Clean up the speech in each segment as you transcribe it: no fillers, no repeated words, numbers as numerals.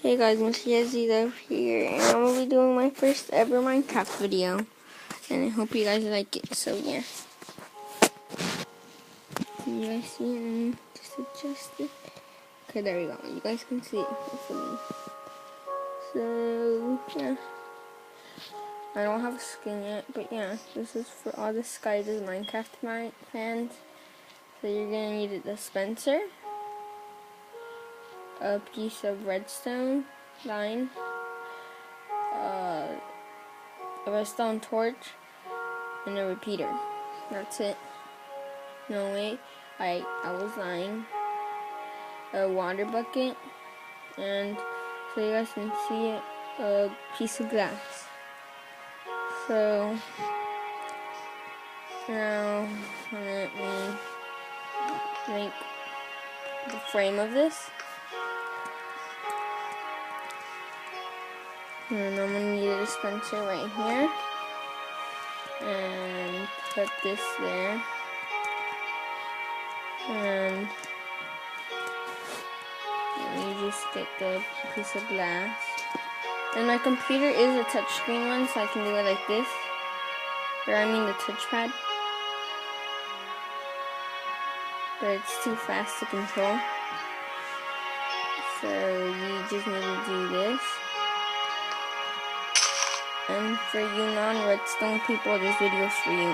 Hey guys, Mr. Yazzie Love here, and I'm gonna be doing my first ever Minecraft video, and I hope you guys like it. So yeah, can you guys see it? And just adjust it. Okay, there we go. You guys can see it hopefully. So yeah, I don't have a skin yet, but yeah, this is for all the Skies is Minecraft fans. So you're gonna need a dispenser, a piece of redstone line, a redstone torch, and a repeater. That's it. No wait, I was lying. A water bucket, and so you guys can see it, a piece of glass. So now let me make the frame of this. And I'm gonna need a dispenser right here. And put this there. And let me just get the piece of glass. And my computer is a touchscreen one, so I can do it like this. Or I mean the touchpad. But it's too fast to control. So you just need to do this. And for you non-redstone people, this video is for you.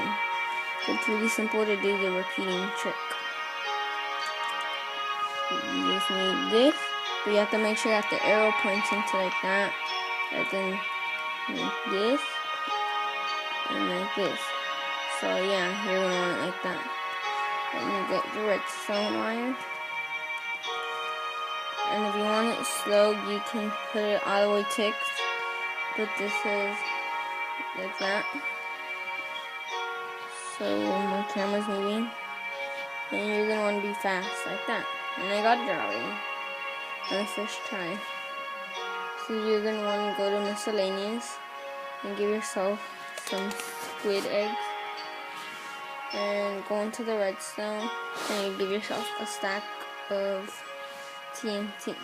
It's really simple to do the repeating trick. You just need this, but you have to make sure that the arrow points into like that, and then like this, and like this. So yeah, you're gonna want it like that. And you get the redstone wire. And if you want it slow, you can put it all the way ticked. But this is like that. So my camera's moving. And you're gonna want to be fast like that. And I got it already on the first try. So you're gonna want to go to miscellaneous and give yourself some squid eggs. And go into the redstone and you give yourself a stack of TNT.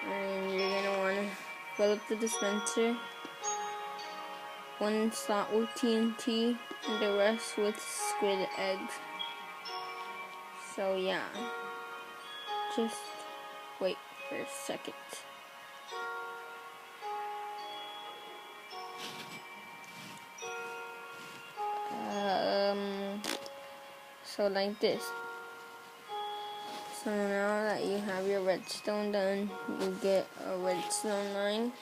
And you're gonna want to fill up the dispenser. One slot with TNT and the rest with squid eggs. So yeah, just wait for a second. So like this. So now that you have your redstone done, you get a redstone line.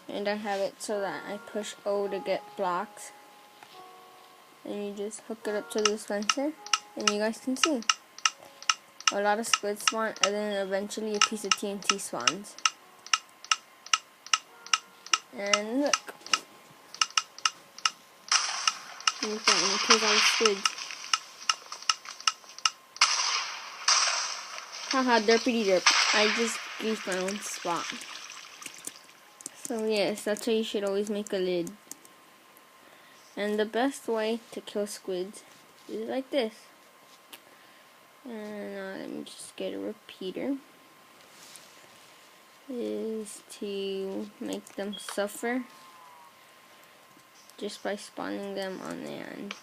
And I have it so that I push O to get blocks. And you just hook it up to the dispenser. And you guys can see. A lot of squids spawn, and then eventually a piece of TNT spawns. And look. You can kill all the squids. Haha, derpity derp. I just used my own spot. So yes, that's why you should always make a lid. And the best way to kill squids is like this. And let me just get a repeater. Is to make them suffer just by spawning them on the end.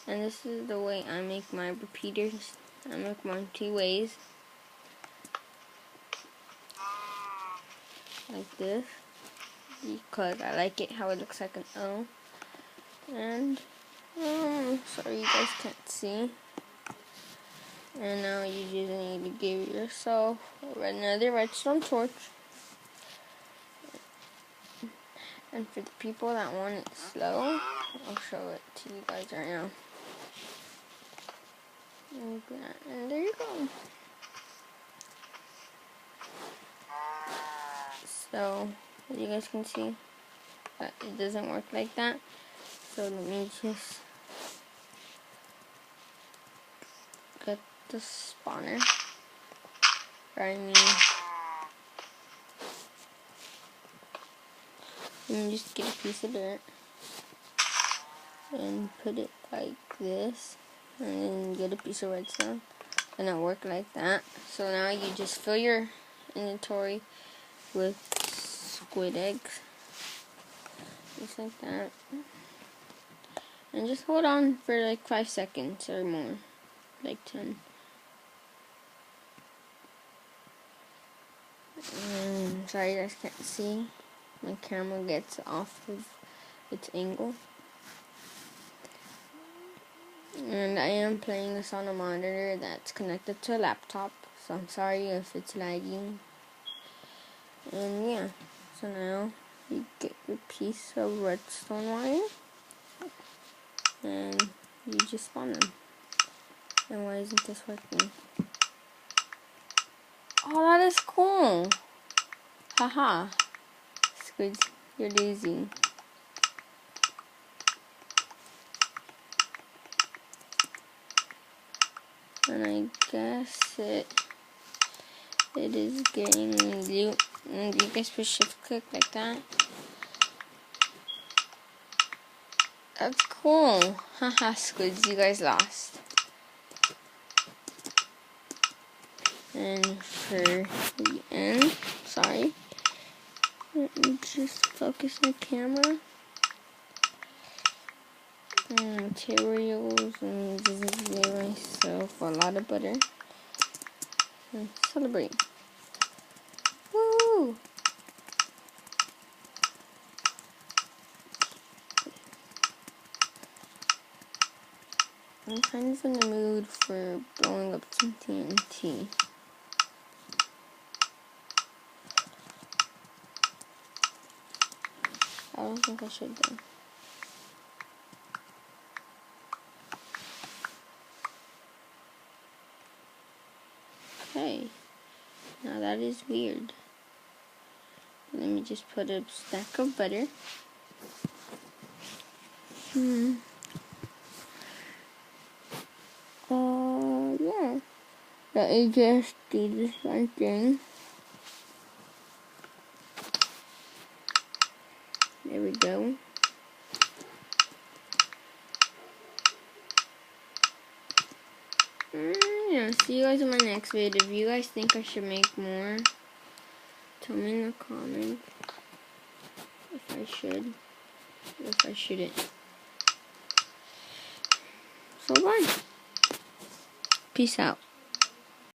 And this is the way I make my repeaters. I make mine 2 ways. Like this. Because I like it how it looks like an O. And sorry you guys can't see. And now you just need to give yourself another redstone torch. And for the people that want it slow, I'll show it to you guys right now. And there you go. So, as you guys can see, it doesn't work like that. So let me just get the spawner. Let me just get a piece of dirt and put it like this, and then get a piece of redstone gonna work like that. So now you just fill your inventory with squid eggs, just like that, and just hold on for like 5 seconds or more, like 10. Sorry, you guys can't see. My camera gets off of its angle. And I am playing this on a monitor that's connected to a laptop, so I'm sorry if it's lagging. And yeah, so now you get your piece of redstone wire, and you just spawn them. And why isn't this working? Oh, that is cool! Haha. Squids, you're lazy. And I guess it is getting you. And you guys push shift click like that. That's cool. Haha, squids, you guys lost. And for the end, sorry. Let me just focus my camera. Materials, and just give myself a lot of butter. And celebrate. Woo! I'm kind of in the mood for blowing up some TNT. I don't think I should though. Okay, now that is weird. Let me just put a stack of butter. Yeah. Let me just do this one thing. There we go. Yeah, see you guys in my next video. If you guys think I should make more, tell me in the comments if I should, or if I shouldn't. So bye. Peace out.